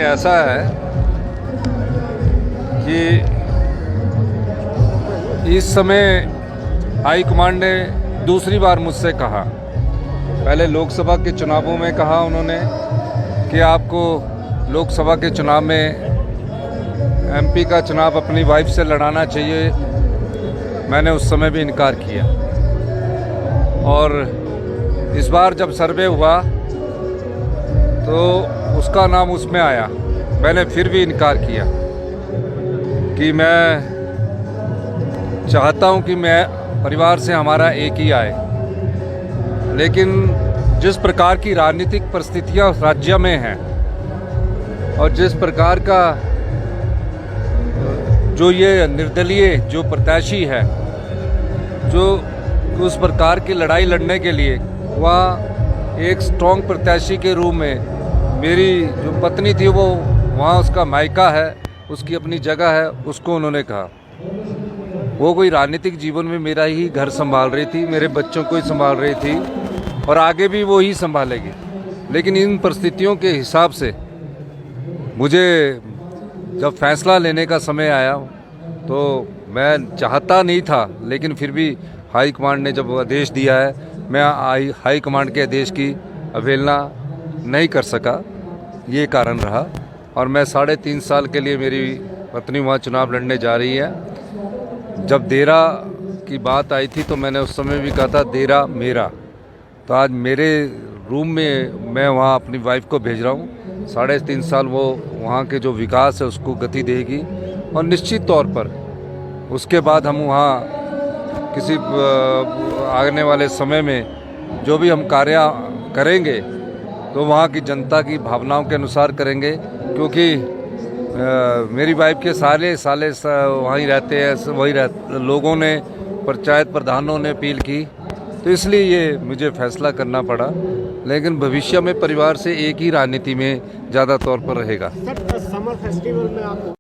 ऐसा है कि इस समय हाईकमांड ने दूसरी बार मुझसे कहा, पहले लोकसभा के चुनावों में कहा उन्होंने कि आपको लोकसभा के चुनाव में एमपी का चुनाव अपनी वाइफ से लड़ाना चाहिए। मैंने उस समय भी इनकार किया और इस बार जब सर्वे हुआ तो उसका नाम उसमें आया। मैंने फिर भी इनकार किया कि मैं चाहता हूं कि मैं परिवार से हमारा एक ही आए, लेकिन जिस प्रकार की राजनीतिक परिस्थितियां राज्य में हैं और जिस प्रकार का जो ये निर्दलीय जो प्रत्याशी है, जो उस प्रकार की लड़ाई लड़ने के लिए वह एक स्ट्रॉन्ग प्रत्याशी के रूप में मेरी जो पत्नी थी वो वहाँ उसका मायका है, उसकी अपनी जगह है, उसको उन्होंने कहा। वो कोई राजनीतिक जीवन में मेरा ही घर संभाल रही थी, मेरे बच्चों को ही संभाल रही थी और आगे भी वो ही संभालेगी। लेकिन इन परिस्थितियों के हिसाब से मुझे जब फैसला लेने का समय आया तो मैं चाहता नहीं था, लेकिन फिर भी हाईकमांड ने जब आदेश दिया है, मैं हाईकमांड के आदेश की अवहेलना नहीं कर सका। ये कारण रहा और मैं 3.5 साल के लिए मेरी पत्नी वहाँ चुनाव लड़ने जा रही है। जब देरा की बात आई थी तो मैंने उस समय भी कहा था देरा मेरा। तो आज मेरे रूम में मैं वहाँ अपनी वाइफ को भेज रहा हूँ। 3.5 साल वो वहाँ के जो विकास है उसको गति देगी और निश्चित तौर पर उसके बाद हम वहाँ किसी आने वाले समय में जो भी हम कार्य करेंगे तो वहाँ की जनता की भावनाओं के अनुसार करेंगे, क्योंकि मेरी वाइफ के साले वहीं रहते हैं, लोगों ने पंचायत प्रधानों ने अपील की, तो इसलिए ये मुझे फैसला करना पड़ा। लेकिन भविष्य में परिवार से एक ही राजनीति में ज़्यादा तौर पर रहेगा। सर, समर फेस्टिवल में आप